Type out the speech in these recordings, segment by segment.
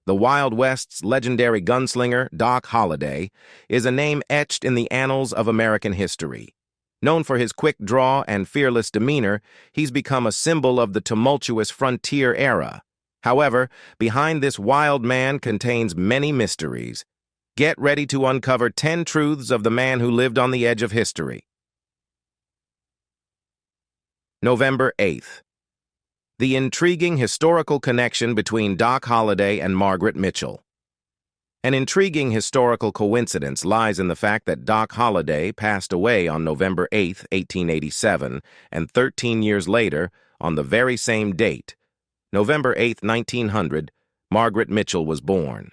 The Wild West's legendary gunslinger, Doc Holliday, is a name etched in the annals of American history. Known for his quick draw and fearless demeanor, he's become a symbol of the tumultuous frontier era. However, behind this wild man contains many mysteries. Get ready to uncover 10 truths of the man who lived on the edge of history. November 8th. The intriguing historical connection between Doc Holliday and Margaret Mitchell. An intriguing historical coincidence lies in the fact that Doc Holliday passed away on November 8, 1887, and 13 years later, on the very same date, November 8, 1900, Margaret Mitchell was born.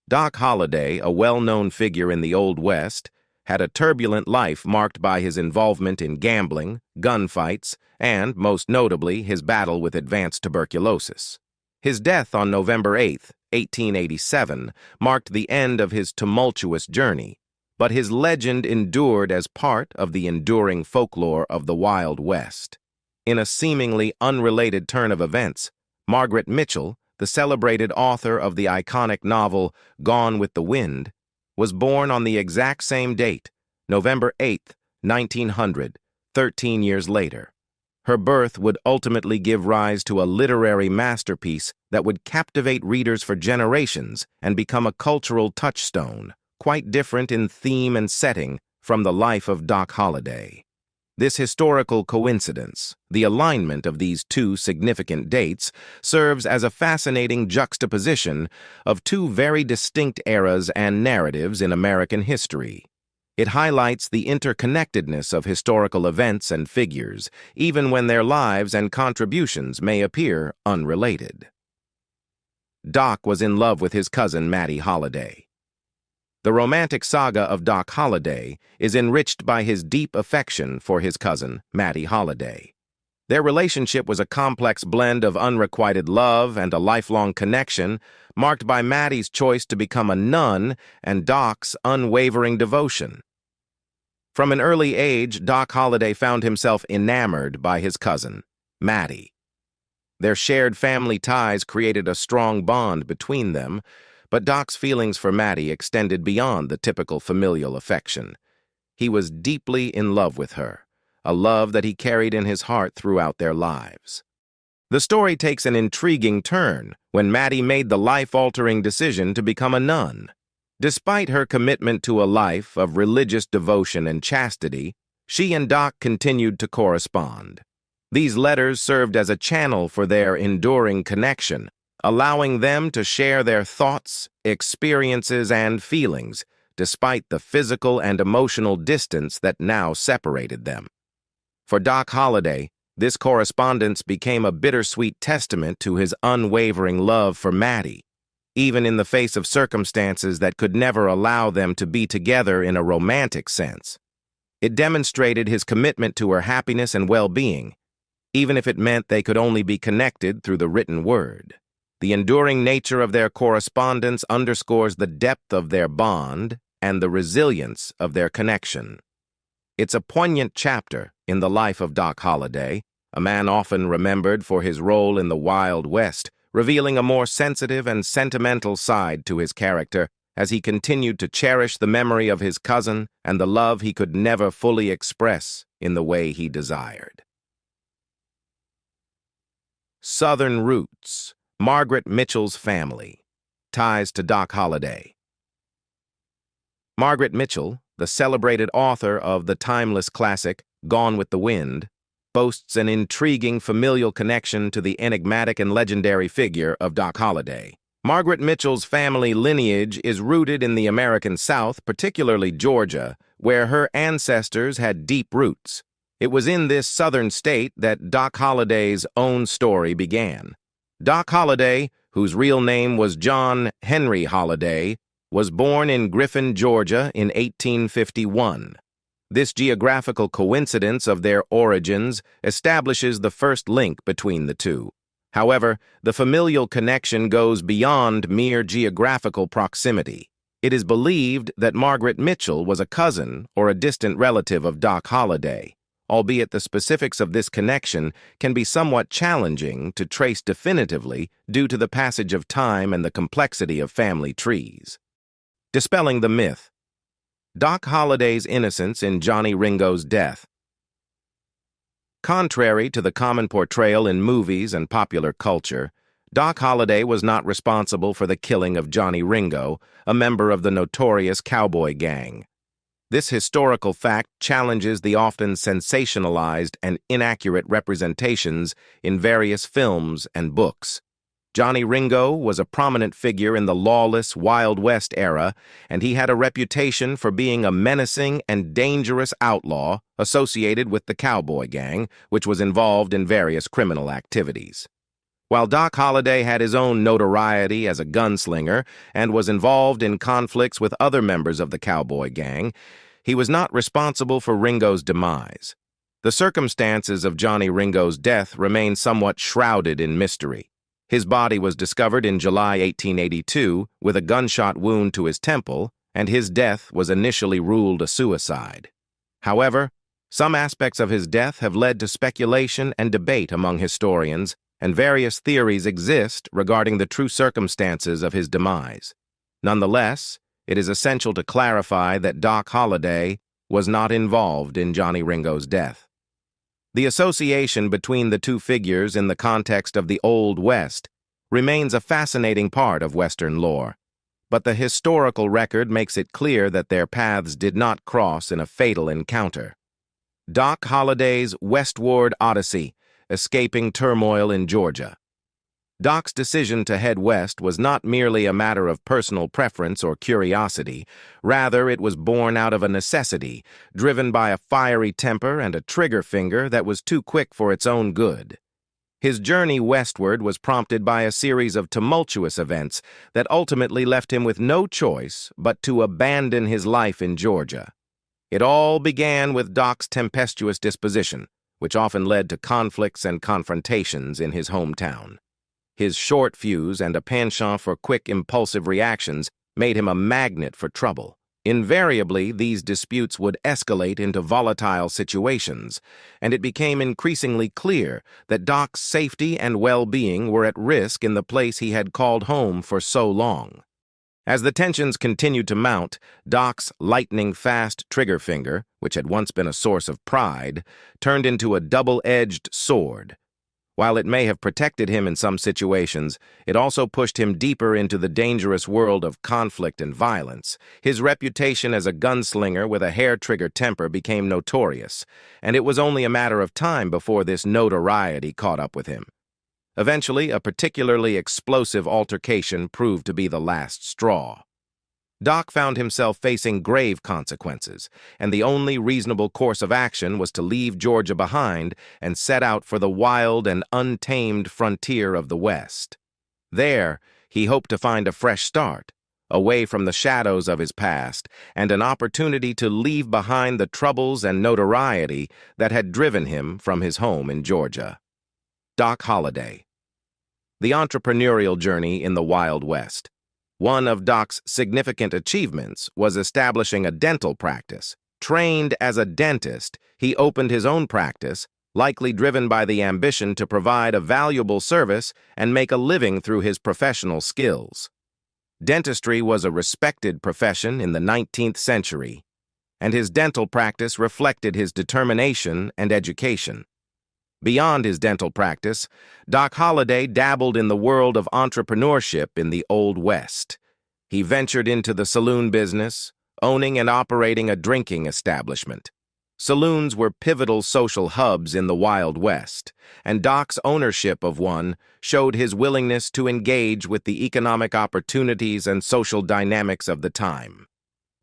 Doc Holliday, a well-known figure in the Old West, had a turbulent life marked by his involvement in gambling, gunfights, and, most notably, his battle with advanced tuberculosis. His death on November 8, 1887, marked the end of his tumultuous journey, but his legend endured as part of the enduring folklore of the Wild West. In a seemingly unrelated turn of events, Margaret Mitchell, the celebrated author of the iconic novel Gone with the Wind, was born on the exact same date, November 8, 1900, 13 years later. Her birth would ultimately give rise to a literary masterpiece that would captivate readers for generations and become a cultural touchstone, quite different in theme and setting from the life of Doc Holliday. This historical coincidence, the alignment of these two significant dates, serves as a fascinating juxtaposition of two very distinct eras and narratives in American history. It highlights the interconnectedness of historical events and figures, even when their lives and contributions may appear unrelated. Doc was in love with his cousin Mattie Holliday. The romantic saga of Doc Holliday is enriched by his deep affection for his cousin, Mattie Holliday. Their relationship was a complex blend of unrequited love and a lifelong connection, marked by Mattie's choice to become a nun and Doc's unwavering devotion. From an early age, Doc Holliday found himself enamored by his cousin, Mattie. Their shared family ties created a strong bond between them, but Doc's feelings for Mattie extended beyond the typical familial affection. He was deeply in love with her, a love that he carried in his heart throughout their lives. The story takes an intriguing turn when Mattie made the life-altering decision to become a nun. Despite her commitment to a life of religious devotion and chastity, she and Doc continued to correspond. These letters served as a channel for their enduring connection, allowing them to share their thoughts, experiences, and feelings, despite the physical and emotional distance that now separated them. For Doc Holliday, this correspondence became a bittersweet testament to his unwavering love for Mattie, even in the face of circumstances that could never allow them to be together in a romantic sense. It demonstrated his commitment to her happiness and well-being, even if it meant they could only be connected through the written word. The enduring nature of their correspondence underscores the depth of their bond and the resilience of their connection. It's a poignant chapter in the life of Doc Holliday, a man often remembered for his role in the Wild West, revealing a more sensitive and sentimental side to his character as he continued to cherish the memory of his cousin and the love he could never fully express in the way he desired. Southern Roots. Margaret Mitchell's family. Ties to Doc Holliday. Margaret Mitchell, the celebrated author of the timeless classic Gone with the Wind, boasts an intriguing familial connection to the enigmatic and legendary figure of Doc Holliday. Margaret Mitchell's family lineage is rooted in the American South, particularly Georgia, where her ancestors had deep roots. It was in this southern state that Doc Holliday's own story began. Doc Holliday, whose real name was John Henry Holliday, was born in Griffin, Georgia in 1851. This geographical coincidence of their origins establishes the first link between the two. However, the familial connection goes beyond mere geographical proximity. It is believed that Margaret Mitchell was a cousin or a distant relative of Doc Holliday, albeit the specifics of this connection can be somewhat challenging to trace definitively due to the passage of time and the complexity of family trees. Dispelling the myth. Doc Holliday's innocence in Johnny Ringo's death. Contrary to the common portrayal in movies and popular culture, Doc Holliday was not responsible for the killing of Johnny Ringo, a member of the notorious cowboy gang. This historical fact challenges the often sensationalized and inaccurate representations in various films and books. Johnny Ringo was a prominent figure in the lawless Wild West era, and he had a reputation for being a menacing and dangerous outlaw associated with the cowboy gang, which was involved in various criminal activities. While Doc Holliday had his own notoriety as a gunslinger and was involved in conflicts with other members of the cowboy gang, he was not responsible for Ringo's demise. The circumstances of Johnny Ringo's death remain somewhat shrouded in mystery. His body was discovered in July 1882 with a gunshot wound to his temple, and his death was initially ruled a suicide. However, some aspects of his death have led to speculation and debate among historians, and various theories exist regarding the true circumstances of his demise. Nonetheless, it is essential to clarify that Doc Holliday was not involved in Johnny Ringo's death. The association between the two figures in the context of the Old West remains a fascinating part of Western lore, but the historical record makes it clear that their paths did not cross in a fatal encounter. Doc Holliday's westward odyssey, escaping turmoil in Georgia. Doc's decision to head west was not merely a matter of personal preference or curiosity. Rather, it was born out of a necessity, driven by a fiery temper and a trigger finger that was too quick for its own good. His journey westward was prompted by a series of tumultuous events that ultimately left him with no choice but to abandon his life in Georgia. It all began with Doc's tempestuous disposition, which often led to conflicts and confrontations in his hometown. His short fuse and a penchant for quick, impulsive reactions made him a magnet for trouble. Invariably, these disputes would escalate into volatile situations, and it became increasingly clear that Doc's safety and well-being were at risk in the place he had called home for so long. As the tensions continued to mount, Doc's lightning-fast trigger finger, which had once been a source of pride, turned into a double-edged sword. While it may have protected him in some situations, it also pushed him deeper into the dangerous world of conflict and violence. His reputation as a gunslinger with a hair-trigger temper became notorious, and it was only a matter of time before this notoriety caught up with him. Eventually, a particularly explosive altercation proved to be the last straw. Doc found himself facing grave consequences, and the only reasonable course of action was to leave Georgia behind and set out for the wild and untamed frontier of the West. There, he hoped to find a fresh start, away from the shadows of his past, and an opportunity to leave behind the troubles and notoriety that had driven him from his home in Georgia. Doc Holliday. The entrepreneurial journey in the Wild West. One of Doc's significant achievements was establishing a dental practice. Trained as a dentist, he opened his own practice, likely driven by the ambition to provide a valuable service and make a living through his professional skills. Dentistry was a respected profession in the 19th century, and his dental practice reflected his determination and education. Beyond his dental practice, Doc Holliday dabbled in the world of entrepreneurship in the Old West. He ventured into the saloon business, owning and operating a drinking establishment. Saloons were pivotal social hubs in the Wild West, and Doc's ownership of one showed his willingness to engage with the economic opportunities and social dynamics of the time.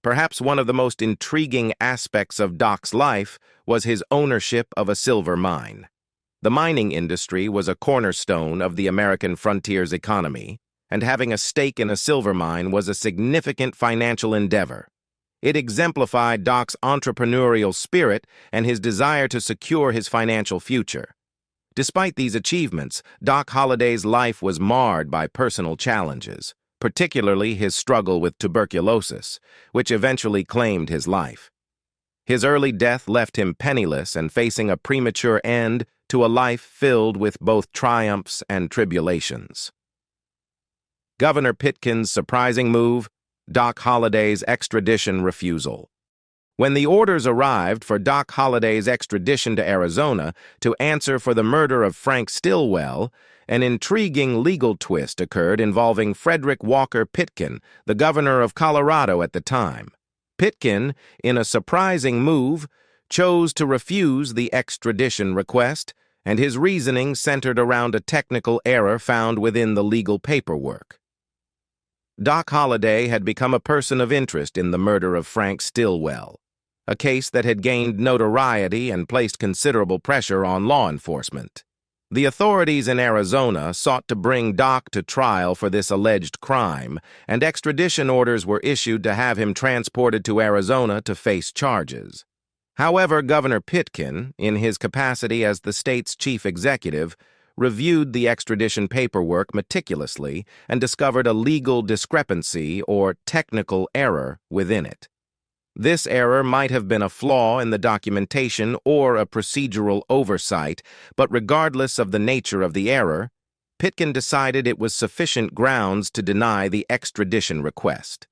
Perhaps one of the most intriguing aspects of Doc's life was his ownership of a silver mine. The mining industry was a cornerstone of the American frontier's economy, and having a stake in a silver mine was a significant financial endeavor. It exemplified Doc's entrepreneurial spirit and his desire to secure his financial future. Despite these achievements, Doc Holliday's life was marred by personal challenges, particularly his struggle with tuberculosis, which eventually claimed his life. His early death left him penniless and facing a premature end to a life filled with both triumphs and tribulations. Governor Pitkin's surprising move, Doc Holliday's extradition refusal. When the orders arrived for Doc Holliday's extradition to Arizona to answer for the murder of Frank Stillwell, an intriguing legal twist occurred involving Frederick Walker Pitkin, the governor of Colorado at the time. Pitkin, in a surprising move, chose to refuse the extradition request, and his reasoning centered around a technical error found within the legal paperwork. Doc Holliday had become a person of interest in the murder of Frank Stillwell, a case that had gained notoriety and placed considerable pressure on law enforcement. The authorities in Arizona sought to bring Doc to trial for this alleged crime, and extradition orders were issued to have him transported to Arizona to face charges. However, Governor Pitkin, in his capacity as the state's chief executive, reviewed the extradition paperwork meticulously and discovered a legal discrepancy or technical error within it. This error might have been a flaw in the documentation or a procedural oversight, but regardless of the nature of the error, Pitkin decided it was sufficient grounds to deny the extradition request.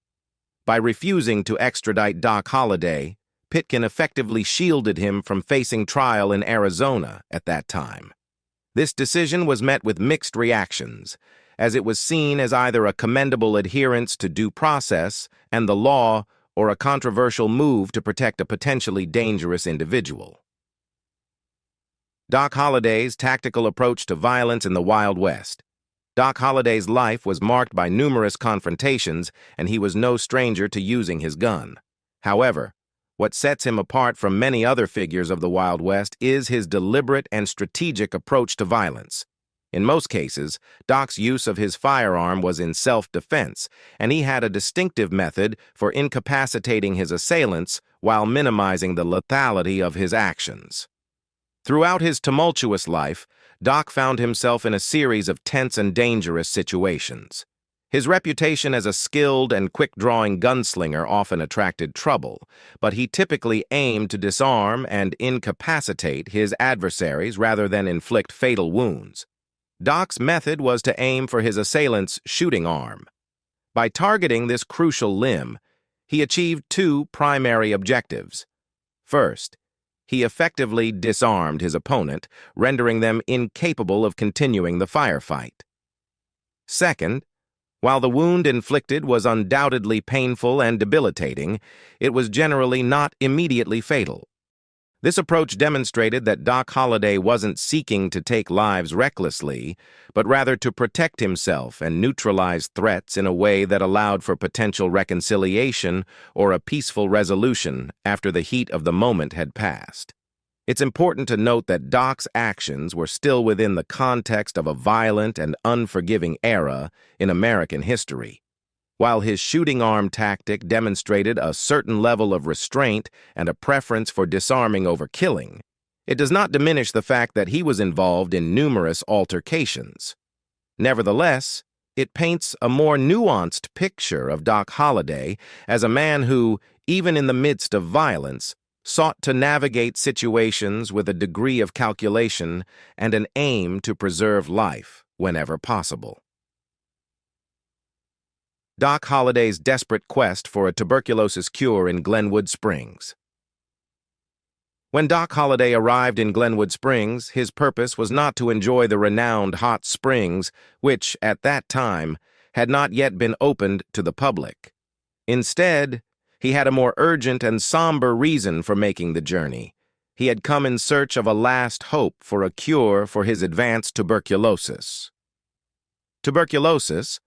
By refusing to extradite Doc Holliday, Pitkin effectively shielded him from facing trial in Arizona at that time. This decision was met with mixed reactions, as it was seen as either a commendable adherence to due process and the law or a controversial move to protect a potentially dangerous individual. Doc Holliday's tactical approach to violence in the Wild West. Doc Holliday's life was marked by numerous confrontations, and he was no stranger to using his gun. However, what sets him apart from many other figures of the Wild West is his deliberate and strategic approach to violence. In most cases, Doc's use of his firearm was in self-defense, and he had a distinctive method for incapacitating his assailants while minimizing the lethality of his actions. Throughout his tumultuous life, Doc found himself in a series of tense and dangerous situations. His reputation as a skilled and quick-drawing gunslinger often attracted trouble, but he typically aimed to disarm and incapacitate his adversaries rather than inflict fatal wounds. Doc's method was to aim for his assailant's shooting arm. By targeting this crucial limb, he achieved two primary objectives. First, he effectively disarmed his opponent, rendering them incapable of continuing the firefight. Second, while the wound inflicted was undoubtedly painful and debilitating, it was generally not immediately fatal. This approach demonstrated that Doc Holliday wasn't seeking to take lives recklessly, but rather to protect himself and neutralize threats in a way that allowed for potential reconciliation or a peaceful resolution after the heat of the moment had passed. It's important to note that Doc's actions were still within the context of a violent and unforgiving era in American history. While his shooting arm tactic demonstrated a certain level of restraint and a preference for disarming over killing, it does not diminish the fact that he was involved in numerous altercations. Nevertheless, it paints a more nuanced picture of Doc Holliday as a man who, even in the midst of violence, sought to navigate situations with a degree of calculation and an aim to preserve life whenever possible. Doc Holliday's desperate quest for a tuberculosis cure in Glenwood Springs. When Doc Holliday arrived in Glenwood Springs, his purpose was not to enjoy the renowned hot springs, which, at that time, had not yet been opened to the public. Instead, he had a more urgent and somber reason for making the journey. He had come in search of a last hope for a cure for his advanced tuberculosis. Tuberculosis,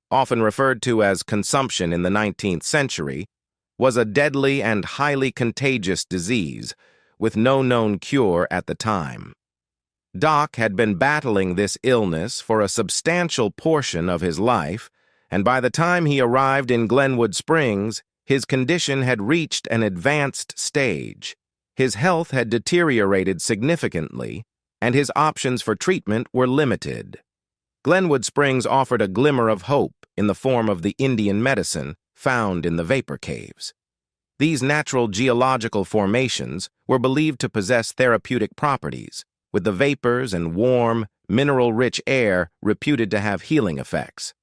often referred to as consumption in the 19th century, was a deadly and highly contagious disease, with no known cure at the time. Doc had been battling this illness for a substantial portion of his life, and by the time he arrived in Glenwood Springs, his condition had reached an advanced stage. His health had deteriorated significantly, and his options for treatment were limited. Glenwood Springs offered a glimmer of hope in the form of the Indian medicine found in the vapor caves. These natural geological formations were believed to possess therapeutic properties, with the vapors and warm, mineral-rich air reputed to have healing effects.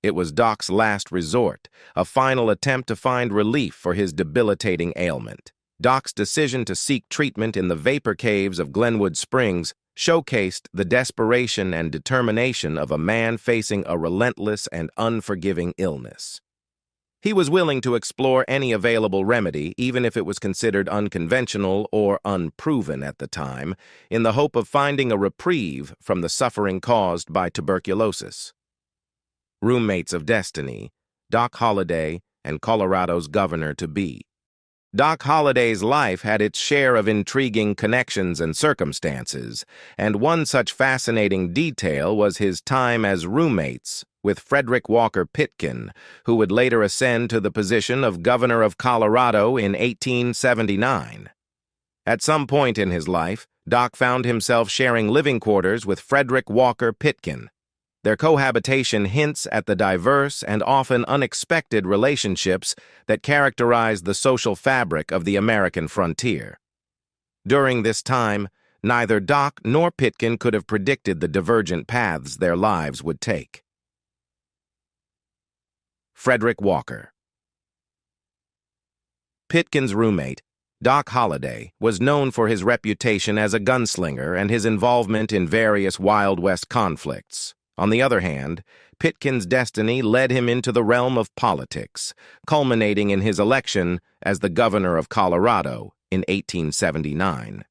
It was Doc's last resort, a final attempt to find relief for his debilitating ailment. Doc's decision to seek treatment in the vapor caves of Glenwood Springs showcased the desperation and determination of a man facing a relentless and unforgiving illness. He was willing to explore any available remedy, even if it was considered unconventional or unproven at the time, in the hope of finding a reprieve from the suffering caused by tuberculosis. Roommates of destiny, Doc Holliday and Colorado's governor-to-be. Doc Holliday's life had its share of intriguing connections and circumstances, and one such fascinating detail was his time as roommates with Frederick Walker Pitkin, who would later ascend to the position of governor of Colorado in 1879. At some point in his life, Doc found himself sharing living quarters with Frederick Walker Pitkin. Their cohabitation hints at the diverse and often unexpected relationships that characterize the social fabric of the American frontier. During this time, neither Doc nor Pitkin could have predicted the divergent paths their lives would take. Frederick Walker. Pitkin's roommate, Doc Holliday, was known for his reputation as a gunslinger and his involvement in various Wild West conflicts. On the other hand, Pitkin's destiny led him into the realm of politics, culminating in his election as the governor of Colorado in 1879.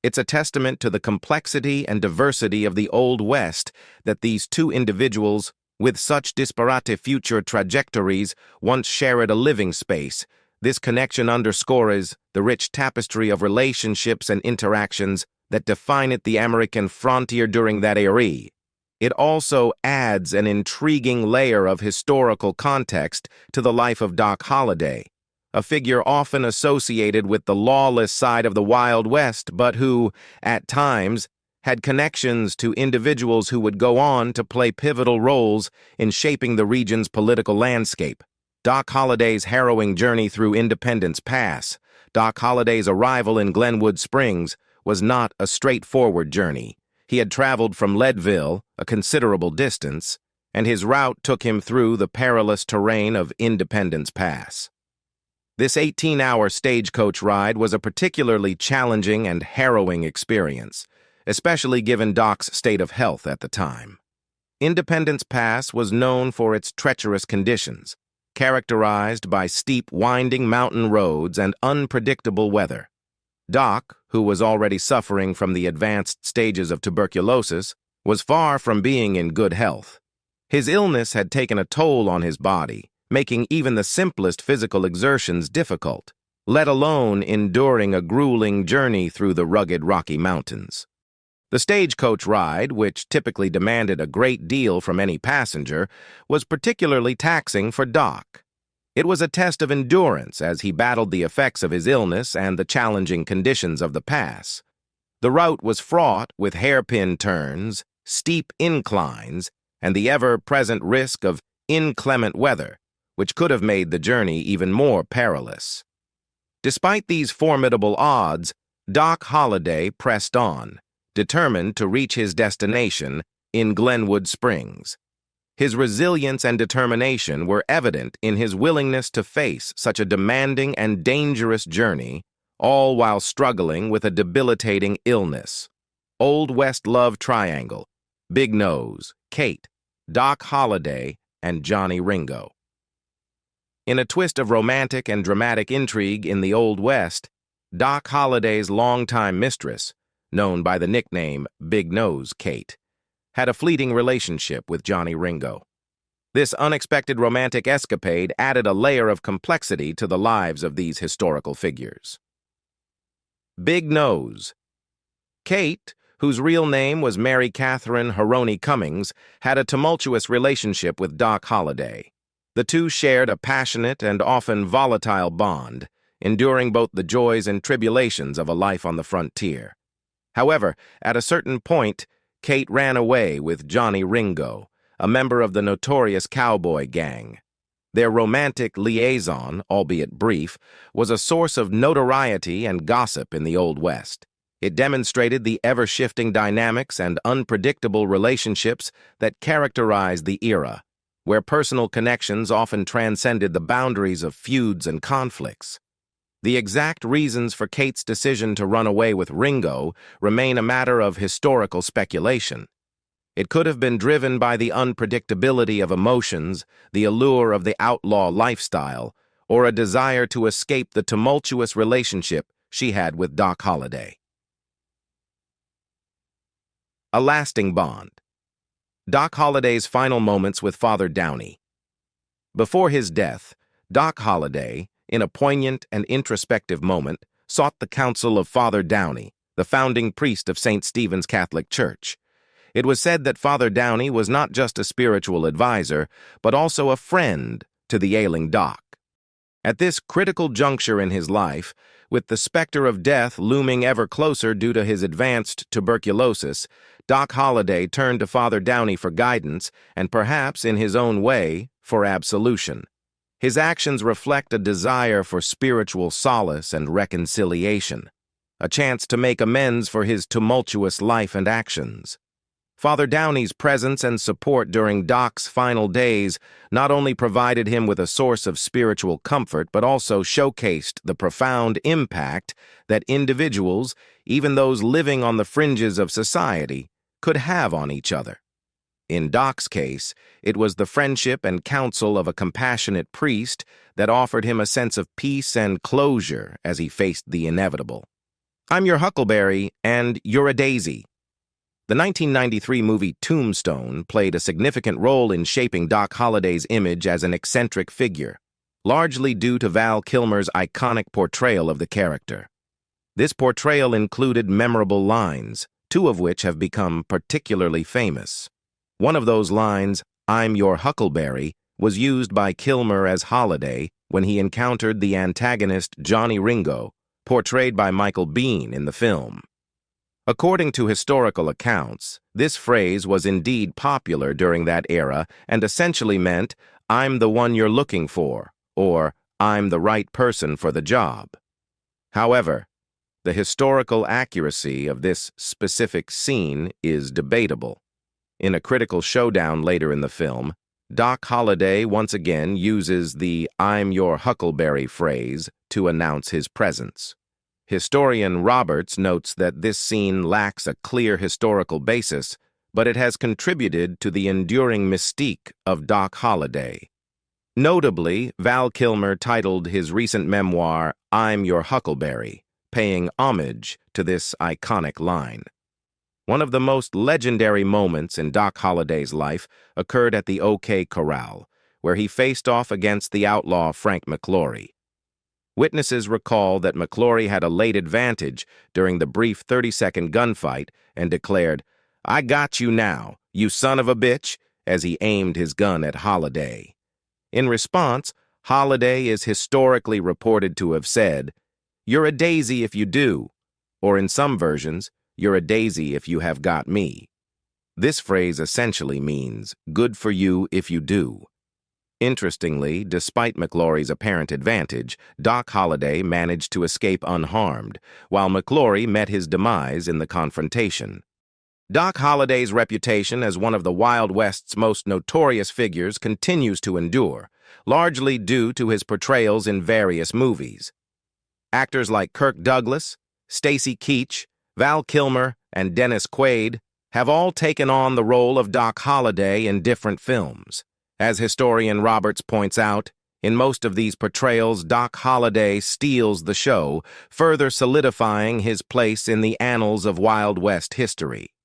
It's a testament to the complexity and diversity of the Old West that these two individuals, with such disparate future trajectories, once shared a living space. This connection underscores the rich tapestry of relationships and interactions that defined the American frontier during that era. It also adds an intriguing layer of historical context to the life of Doc Holliday, a figure often associated with the lawless side of the Wild West, but who, at times, had connections to individuals who would go on to play pivotal roles in shaping the region's political landscape. Doc Holliday's harrowing journey through Independence Pass. Doc Holliday's arrival in Glenwood Springs was not a straightforward journey. He had traveled from Leadville, a considerable distance, and his route took him through the perilous terrain of Independence Pass. This 18-hour stagecoach ride was a particularly challenging and harrowing experience, especially given Doc's state of health at the time. Independence Pass was known for its treacherous conditions, characterized by steep, winding mountain roads and unpredictable weather. Doc, who was already suffering from the advanced stages of tuberculosis, was far from being in good health. His illness had taken a toll on his body, making even the simplest physical exertions difficult, let alone enduring a grueling journey through the rugged Rocky Mountains. The stagecoach ride, which typically demanded a great deal from any passenger, was particularly taxing for Doc. It was a test of endurance as he battled the effects of his illness and the challenging conditions of the pass. The route was fraught with hairpin turns, steep inclines, and the ever-present risk of inclement weather, which could have made the journey even more perilous. Despite these formidable odds, Doc Holliday pressed on, determined to reach his destination in Glenwood Springs. His resilience and determination were evident in his willingness to face such a demanding and dangerous journey, all while struggling with a debilitating illness. Old West Love Triangle, Big Nose, Kate, Doc Holliday, and Johnny Ringo. In a twist of romantic and dramatic intrigue in the Old West, Doc Holliday's longtime mistress, known by the nickname Big Nose Kate, had a fleeting relationship with Johnny Ringo. This unexpected romantic escapade added a layer of complexity to the lives of these historical figures. Big Nose. Kate, whose real name was Mary Catherine Haroni Cummings, had a tumultuous relationship with Doc Holliday. The two shared a passionate and often volatile bond, enduring both the joys and tribulations of a life on the frontier. However, at a certain point, Kate ran away with Johnny Ringo, a member of the notorious cowboy gang. Their romantic liaison, albeit brief, was a source of notoriety and gossip in the Old West. It demonstrated the ever-shifting dynamics and unpredictable relationships that characterized the era, where personal connections often transcended the boundaries of feuds and conflicts. The exact reasons for Kate's decision to run away with Ringo remain a matter of historical speculation. It could have been driven by the unpredictability of emotions, the allure of the outlaw lifestyle, or a desire to escape the tumultuous relationship she had with Doc Holliday. A lasting bond. Doc Holliday's final moments with Father Downey. Before his death, Doc Holliday, in a poignant and introspective moment, sought the counsel of Father Downey, the founding priest of St. Stephen's Catholic Church. It was said that Father Downey was not just a spiritual advisor, but also a friend to the ailing Doc. At this critical juncture in his life, with the specter of death looming ever closer due to his advanced tuberculosis, Doc Holliday turned to Father Downey for guidance and perhaps, in his own way, for absolution. His actions reflect a desire for spiritual solace and reconciliation, a chance to make amends for his tumultuous life and actions. Father Downey's presence and support during Doc's final days not only provided him with a source of spiritual comfort, but also showcased the profound impact that individuals, even those living on the fringes of society, could have on each other. In Doc's case, it was the friendship and counsel of a compassionate priest that offered him a sense of peace and closure as he faced the inevitable. "I'm your huckleberry, and you're a daisy." The 1993 movie Tombstone played a significant role in shaping Doc Holliday's image as an eccentric figure, largely due to Val Kilmer's iconic portrayal of the character. This portrayal included memorable lines, two of which have become particularly famous. One of those lines, "I'm your huckleberry," was used by Kilmer as Holliday when he encountered the antagonist Johnny Ringo, portrayed by Michael Biehn in the film. According to historical accounts, this phrase was indeed popular during that era and essentially meant, "I'm the one you're looking for," or "I'm the right person for the job." However, the historical accuracy of this specific scene is debatable. In a critical showdown later in the film, Doc Holliday once again uses the "I'm your huckleberry" phrase to announce his presence. Historian Roberts notes that this scene lacks a clear historical basis, but it has contributed to the enduring mystique of Doc Holliday. Notably, Val Kilmer titled his recent memoir, "I'm Your Huckleberry," paying homage to this iconic line. One of the most legendary moments in Doc Holliday's life occurred at the OK Corral, where he faced off against the outlaw Frank McClory. Witnesses recall that McClory had a late advantage during the brief 30-second gunfight and declared, "I got you now, you son of a bitch," as he aimed his gun at Holliday. In response, Holliday is historically reported to have said, "You're a daisy if you do," or in some versions, "You're a daisy if you have got me." This phrase essentially means, "Good for you if you do." Interestingly, despite McClory's apparent advantage, Doc Holliday managed to escape unharmed, while McClory met his demise in the confrontation. Doc Holliday's reputation as one of the Wild West's most notorious figures continues to endure, largely due to his portrayals in various movies. Actors like Kirk Douglas, Stacy Keach, Val Kilmer, and Dennis Quaid have all taken on the role of Doc Holliday in different films. As historian Roberts points out, in most of these portrayals, Doc Holliday steals the show, further solidifying his place in the annals of Wild West history.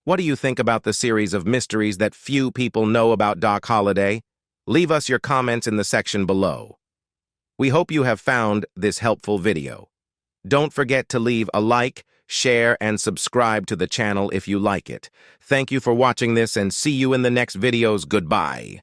What do you think about the series of mysteries that few people know about Doc Holliday? Leave us your comments in the section below. We hope you have found this helpful video. Don't forget to leave a like, share, and subscribe to the channel if you like it. Thank you for watching this and see you in the next videos. Goodbye.